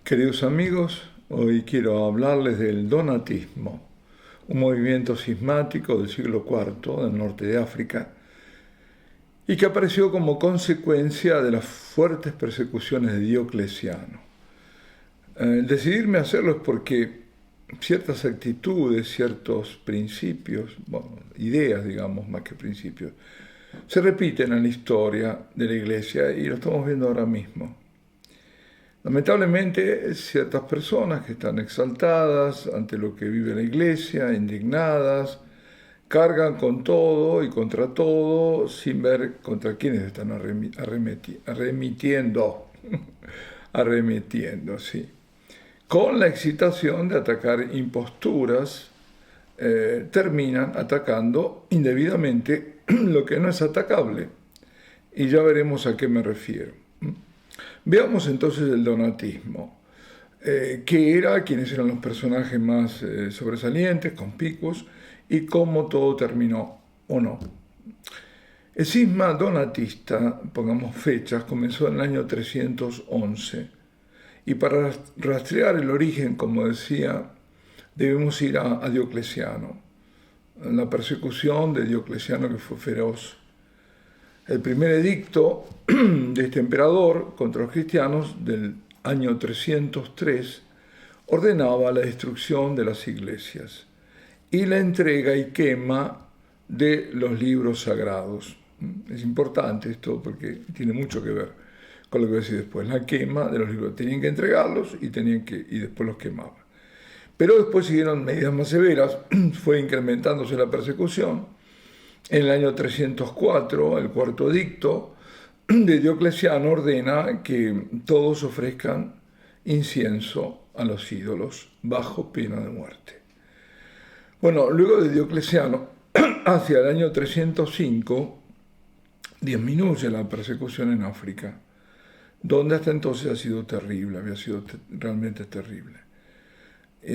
Queridos amigos, hoy quiero hablarles del donatismo, un movimiento cismático del siglo IV del norte de África y que apareció como consecuencia de las fuertes persecuciones de Diocleciano. Decidirme a hacerlo es porque ciertas actitudes, ciertos principios, ideas digamos más que principios, se repiten en la historia de la Iglesia y lo estamos viendo ahora mismo. Lamentablemente, ciertas personas que están exaltadas ante lo que vive la Iglesia, indignadas, cargan con todo y contra todo sin ver contra quiénes están arremetiendo, sí. Con la excitación de atacar imposturas, terminan atacando indebidamente lo que no es atacable. Y ya veremos a qué me refiero. Veamos entonces el donatismo. Quiénes eran los personajes más sobresalientes, conspicuos, y cómo todo terminó o no. El cisma donatista, pongamos fechas, comenzó en el año 311. Y para rastrear el origen, como decía, debemos ir a Diocleciano. La persecución de Diocleciano, que fue feroz. El primer edicto de este emperador contra los cristianos del año 303 ordenaba la destrucción de las iglesias y la entrega y quema de los libros sagrados. Es importante esto porque tiene mucho que ver con lo que voy a decir después. La quema de los libros. Tenían que entregarlos y después los quemaban. Pero después siguieron medidas más severas, fue incrementándose la persecución. En el año 304, el cuarto edicto de Diocleciano ordena que todos ofrezcan incienso a los ídolos bajo pena de muerte. Bueno, luego de Diocleciano, hacia el año 305, disminuye la persecución en África, donde hasta entonces ha sido terrible, había sido realmente terrible.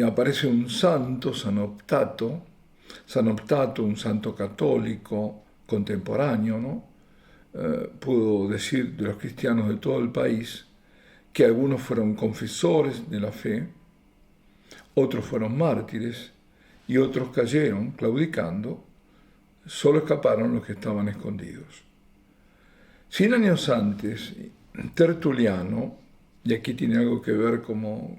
Aparece un santo, San Optato, un santo católico contemporáneo, ¿no? Pudo decir de los cristianos de todo el país que algunos fueron confesores de la fe, otros fueron mártires y otros cayeron claudicando, solo escaparon los que estaban escondidos. 100 años antes, Tertuliano, y aquí tiene algo que ver como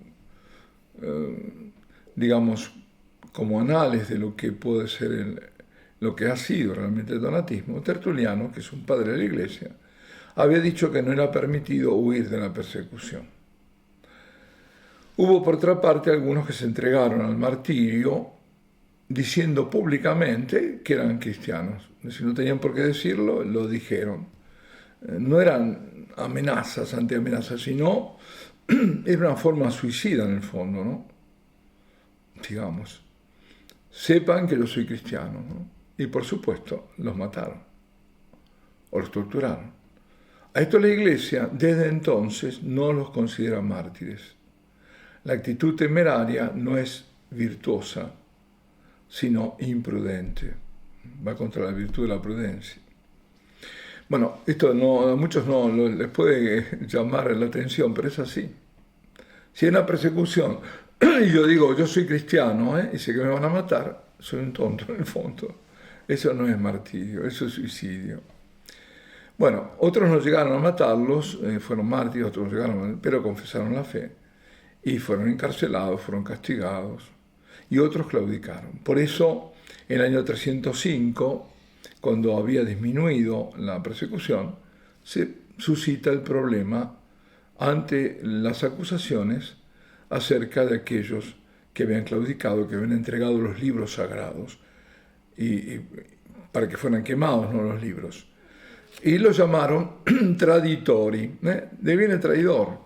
anales de lo que puede ser lo que ha sido realmente el donatismo, Tertuliano, que es un padre de la Iglesia, había dicho que no era permitido huir de la persecución. Hubo, por otra parte, algunos que se entregaron al martirio diciendo públicamente que eran cristianos. Si no tenían por qué decirlo, lo dijeron. No eran amenazas, antiamenazas, sino era una forma suicida en el fondo, ¿no? Digamos. Sepan que yo soy cristiano, ¿no? Y por supuesto los mataron o los torturaron. A esto la Iglesia desde entonces no los considera mártires. La actitud temeraria no es virtuosa, sino imprudente. Va contra la virtud de la prudencia. Bueno, esto a muchos no les puede llamar la atención, pero es así. Si hay una persecución y yo digo, yo soy cristiano, y sé que me van a matar, soy un tonto en el fondo. Eso no es martirio, eso es suicidio. Bueno, otros no llegaron a matarlos, fueron mártires, otros llegaron, pero confesaron la fe y fueron encarcelados, fueron castigados y otros claudicaron. Por eso, en el año 305, cuando había disminuido la persecución, se suscita el problema ante las acusaciones acerca de aquellos que habían claudicado, que habían entregado los libros sagrados y para que fueran quemados, no los libros. Y los llamaron traditori. De viene traidor,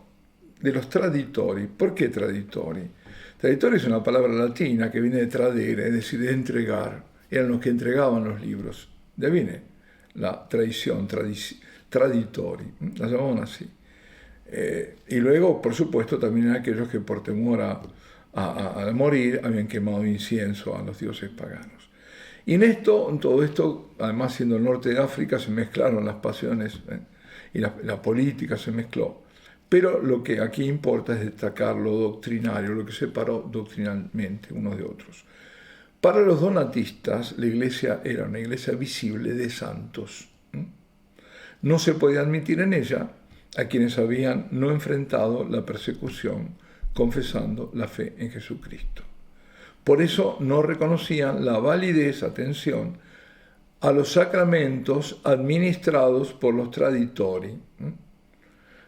de los traditori. ¿Por qué traditori? Traditori es una palabra latina que viene de tradere, es decir, de entregar. Eran los que entregaban los libros. De viene la traición, traditori. La llamaban así. Y luego, por supuesto, también aquellos que por temor a morir habían quemado incienso a los dioses paganos. Y en todo esto, además siendo el norte de África, se mezclaron las pasiones y la política se mezcló. Pero lo que aquí importa es destacar lo doctrinario, lo que separó doctrinalmente unos de otros. Para los donatistas, la iglesia era una iglesia visible de santos. No se podía admitir en ella a quienes habían no enfrentado la persecución confesando la fe en Jesucristo. Por eso no reconocían la validez, atención, a los sacramentos administrados por los traditori.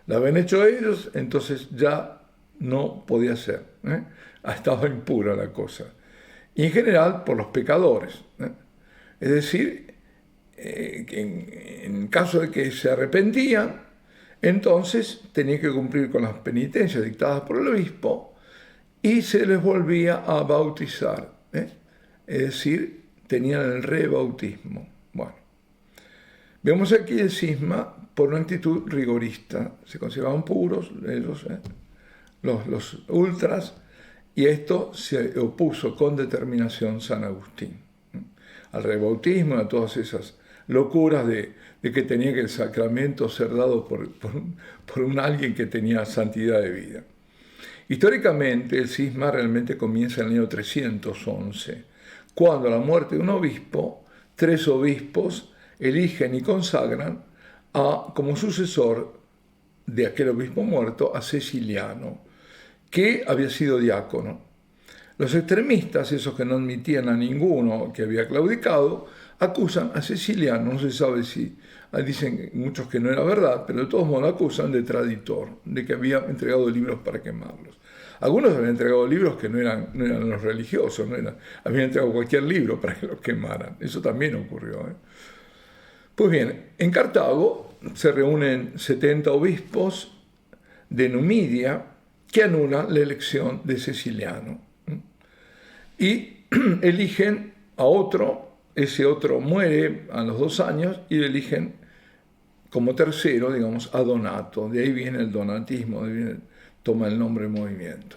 La habían hecho ellos, entonces ya no podía ser. Estaba impura la cosa. Y en general por los pecadores. Es decir, que en caso de que se arrepentían, entonces tenían que cumplir con las penitencias dictadas por el obispo y se les volvía a bautizar. Es decir, tenían el rebautismo. Bueno, vemos aquí el cisma por una actitud rigorista. Se consideraban puros ellos, los ultras, y esto se opuso con determinación San Agustín al rebautismo, a todas esas locuras de que tenía que el sacramento ser dado por un alguien que tenía santidad de vida. Históricamente, el cisma realmente comienza en el año 311, cuando a la muerte de un obispo, 3 obispos eligen y consagran como sucesor de aquel obispo muerto a Ceciliano, que había sido diácono. Los extremistas, esos que no admitían a ninguno que había claudicado, acusan a Ceciliano, no se sabe si, dicen muchos que no era verdad, pero de todos modos lo acusan de traditor, de que había entregado libros para quemarlos. Algunos habían entregado libros que no eran los religiosos, habían entregado cualquier libro para que los quemaran. Eso también ocurrió. Pues bien, en Cartago se reúnen 70 obispos de Numidia que anulan la elección de Ceciliano y eligen a otro. Ese otro muere a los 2 años y le eligen como tercero, digamos, a Donato. De ahí viene el donatismo, toma el nombre del movimiento.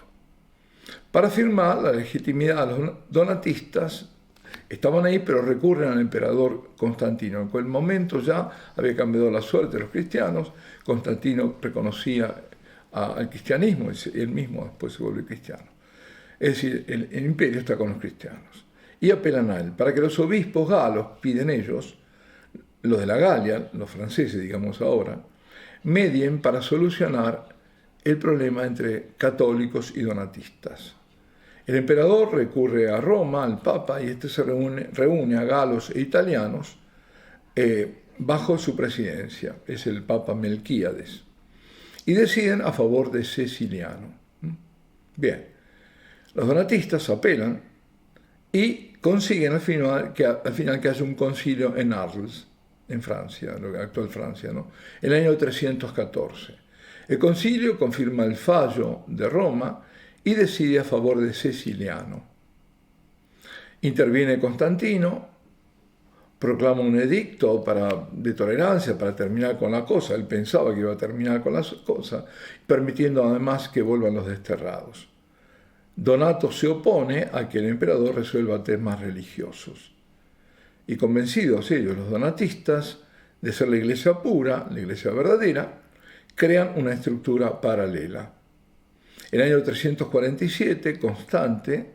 Para afirmar la legitimidad, los donatistas estaban ahí, pero recurren al emperador Constantino. En aquel momento ya había cambiado la suerte de los cristianos. Constantino reconocía al cristianismo, y él mismo después se vuelve cristiano. Es decir, el imperio está con los cristianos. Y apelan a él, para que los obispos galos, piden ellos, los de la Galia, los franceses digamos ahora, medien para solucionar el problema entre católicos y donatistas. El emperador recurre a Roma, al Papa, y este se reúne a galos e italianos bajo su presidencia, es el Papa Melquíades, y deciden a favor de Ceciliano. Bien, los donatistas apelan y consiguen al final que haya un concilio en Arles, en Francia, lo que actual Francia, ¿no? El año 314. El concilio confirma el fallo de Roma y decide a favor de Ceciliano. Interviene Constantino, proclama un edicto de tolerancia para terminar con la cosa. Él pensaba que iba a terminar con la cosa, permitiendo además que vuelvan los desterrados. Donato se opone a que el emperador resuelva temas religiosos. Y convencidos ellos, los donatistas, de ser la iglesia pura, la iglesia verdadera, crean una estructura paralela. En el año 347, Constante,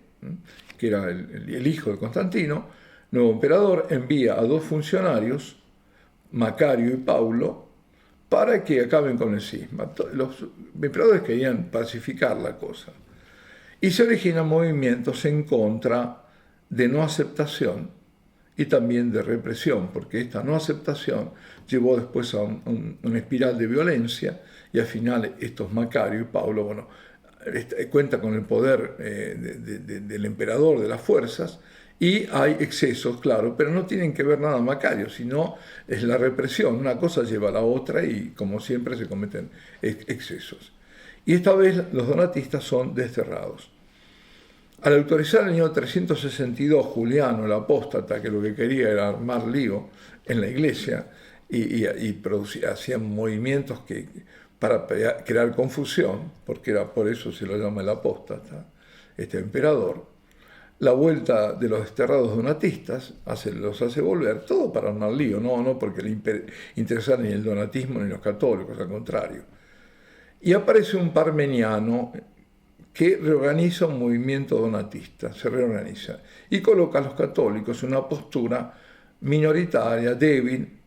que era el hijo de Constantino, nuevo emperador, envía a 2 funcionarios, Macario y Paulo, para que acaben con el cisma. Los emperadores querían pacificar la cosa. Y se originan movimientos en contra de no aceptación y también de represión, porque esta no aceptación llevó después a una espiral de violencia, y al final estos Macario y Paulo, cuentan con el poder del emperador, de las fuerzas, y hay excesos, claro, pero no tienen que ver nada Macario, sino es la represión. Una cosa lleva a la otra y, como siempre, se cometen excesos. Y esta vez los donatistas son desterrados. Al autorizar el año 362 Juliano, el apóstata, que lo que quería era armar lío en la iglesia y hacían movimientos para crear confusión, porque por eso se lo llama el apóstata, este emperador, la vuelta de los desterrados donatistas los hace volver, todo para armar lío, no porque le interesara ni el donatismo ni los católicos, al contrario. y aparece un parmeniano que reorganiza un movimiento donatista, se reorganiza, y coloca a los católicos en una postura minoritaria, débil,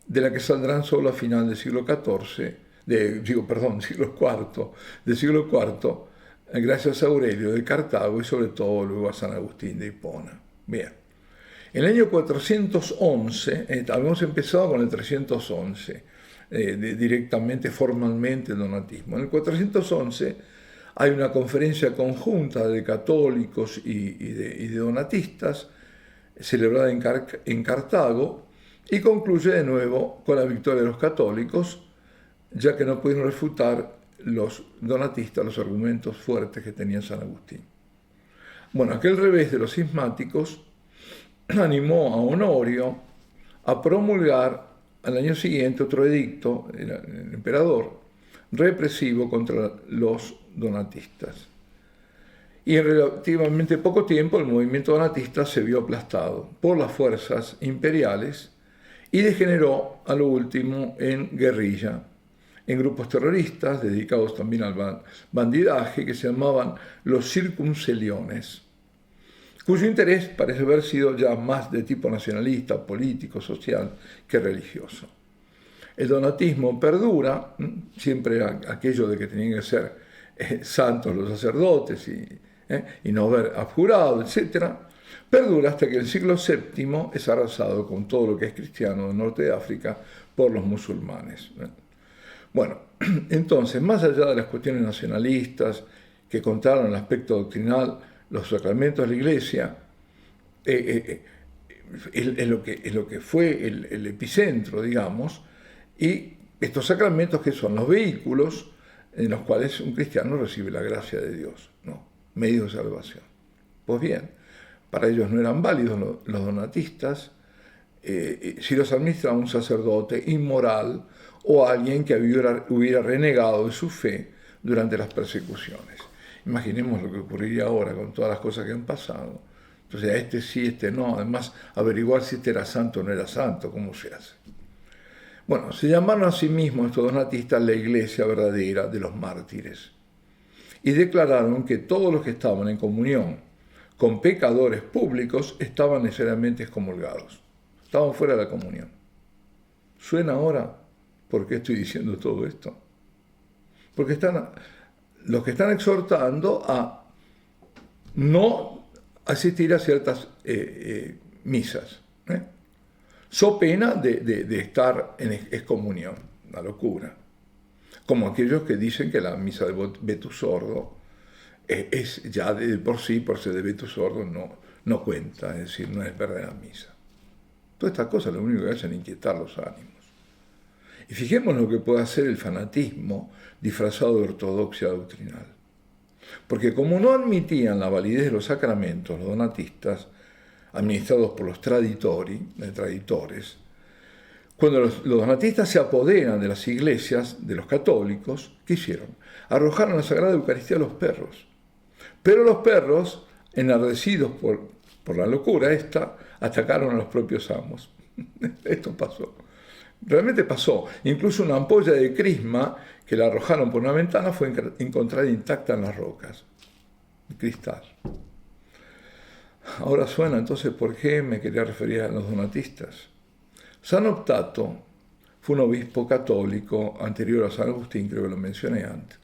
de la que saldrán solo a final del siglo XIV, siglo IV, del siglo IV, gracias a Aurelio de Cartago y sobre todo luego a San Agustín de Hipona. Bien. En el año 411, habíamos empezado con el 311, directamente, formalmente el donatismo. En el 411 hay una conferencia conjunta de católicos y de donatistas, celebrada en Cartago, y concluye de nuevo con la victoria de los católicos, ya que no pudieron refutar los donatistas los argumentos fuertes que tenía San Agustín. Bueno, aquel revés de los cismáticos animó a Honorio a promulgar al año siguiente otro edicto, el emperador, represivo contra los donatistas. Y en relativamente poco tiempo el movimiento donatista se vio aplastado por las fuerzas imperiales y degeneró a lo último en guerrilla, en grupos terroristas dedicados también al bandidaje que se llamaban los circunceliones, cuyo interés parece haber sido ya más de tipo nacionalista, político, social que religioso. El donatismo perdura, siempre aquello de que tenían que ser santos los sacerdotes y no haber abjurado, etc., perdura hasta que el siglo VII es arrasado con todo lo que es cristiano del norte de África por los musulmanes. Bueno, entonces, más allá de las cuestiones nacionalistas que contaron el aspecto doctrinal, los sacramentos de la Iglesia, es lo que fue el epicentro, digamos, y estos sacramentos que son los vehículos en los cuales un cristiano recibe la gracia de Dios, ¿no? Medios de salvación. Pues bien, para ellos no eran válidos los donatistas si los administraba un sacerdote inmoral o alguien que hubiera renegado de su fe durante las persecuciones. Imaginemos lo que ocurriría ahora con todas las cosas que han pasado. Entonces, a este sí, este no. Además, averiguar si este era santo o no era santo, ¿cómo se hace? Bueno, se llamaron a sí mismos estos donatistas la Iglesia verdadera de los mártires y declararon que todos los que estaban en comunión con pecadores públicos estaban necesariamente excomulgados, estaban fuera de la comunión. ¿Suena ahora por qué estoy diciendo todo esto? Porque los que están exhortando a no asistir a ciertas misas, so pena de estar en excomunión, una locura. Como aquellos que dicen que la misa de Vetus Sordo es ya de por sí, por ser de Vetus Sordo, no cuenta, es decir, no es verdadera misa. Todas estas cosas lo único que hacen es inquietar los ánimos. Y fijémonos lo que puede hacer el fanatismo disfrazado de ortodoxia doctrinal. Porque como no admitían la validez de los sacramentos, los donatistas, administrados por los traditores, cuando los donatistas se apoderan de las iglesias de los católicos, ¿qué hicieron? Arrojaron la Sagrada Eucaristía a los perros. Pero los perros, enardecidos por la locura esta, atacaron a los propios amos. Esto pasó. Realmente pasó. Incluso una ampolla de crisma que la arrojaron por una ventana fue encontrada intacta en las rocas. Cristal. Ahora suena entonces por qué me quería referir a los donatistas. San Optato fue un obispo católico anterior a San Agustín, creo que lo mencioné antes.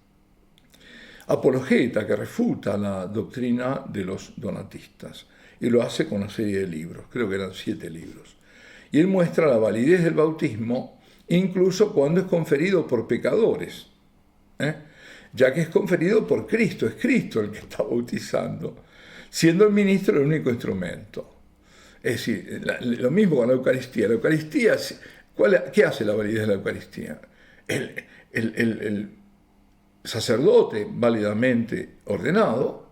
Apologeta que refuta la doctrina de los donatistas y lo hace con una serie de libros, creo que eran 7 libros. Y él muestra la validez del bautismo incluso cuando es conferido por pecadores, ya que es conferido por Cristo, es Cristo el que está bautizando, siendo el ministro el único instrumento. Es decir, lo mismo con la Eucaristía. La Eucaristía, ¿qué hace la validez de la Eucaristía? El sacerdote válidamente ordenado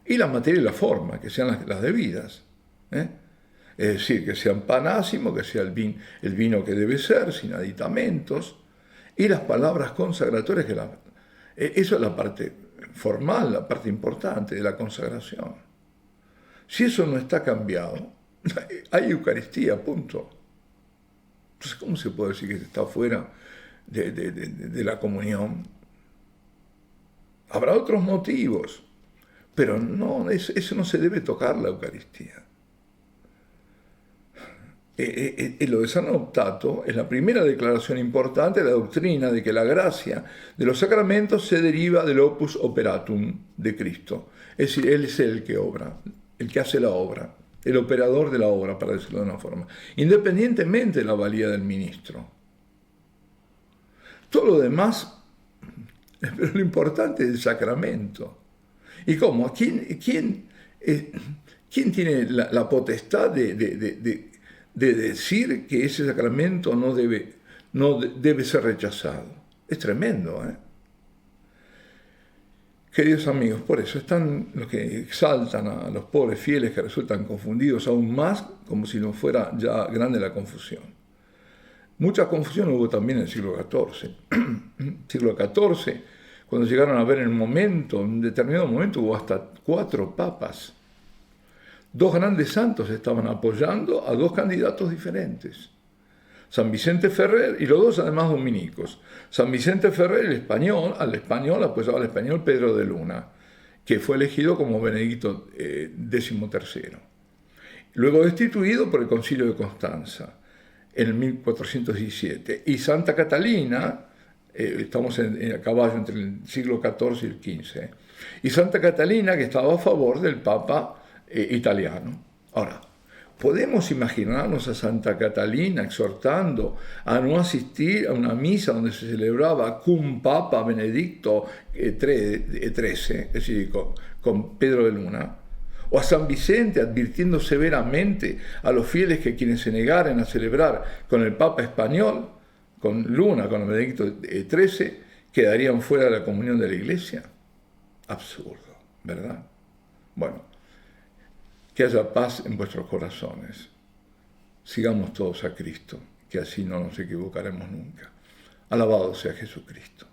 y la materia y la forma, que sean las debidas. Es decir, que sean panásimo, que sea el vino que debe ser, sin aditamentos, y las palabras consagratorias, eso es la parte formal, la parte importante de la consagración. Si eso no está cambiado, hay Eucaristía, punto. Entonces, ¿cómo se puede decir que está fuera de la comunión? Habrá otros motivos, pero no, eso no se debe tocar la Eucaristía. Lo de San Optato es la primera declaración importante de la doctrina de que la gracia de los sacramentos se deriva del opus operatum de Cristo. Es decir, Él es el que obra, el que hace la obra, el operador de la obra, para decirlo de una forma, independientemente de la valía del ministro. Todo lo demás, pero lo importante es el sacramento. ¿Y cómo? ¿Quién tiene la potestad de decir que ese sacramento no debe ser rechazado? Es tremendo, ¿eh? Queridos amigos, por eso están los que exaltan a los pobres fieles que resultan confundidos aún más, como si no fuera ya grande la confusión. Mucha confusión hubo también en el siglo XIV. Siglo XIV, cuando llegaron a ver en un determinado momento hubo hasta 4 papas. 2 grandes santos estaban apoyando a 2 candidatos diferentes. San Vicente Ferrer y los 2 además dominicos. San Vicente Ferrer, al español apoyaba al español Pedro de Luna, que fue elegido como Benedicto XIII. Luego destituido por el Concilio de Constanza en 1417. Y Santa Catalina, estamos a caballo entre el siglo XIV y el XV, y Santa Catalina, que estaba a favor del Papa italiano. Ahora, ¿podemos imaginarnos a Santa Catalina exhortando a no asistir a una misa donde se celebraba cum Papa Benedicto XIII, es decir, con Pedro de Luna? O a San Vicente advirtiendo severamente a los fieles que quienes se negaren a celebrar con el Papa español, con Luna, con Benedicto XIII, quedarían fuera de la comunión de la Iglesia? Absurdo, ¿verdad? Bueno, que haya paz en vuestros corazones. Sigamos todos a Cristo, que así no nos equivocaremos nunca. Alabado sea Jesucristo.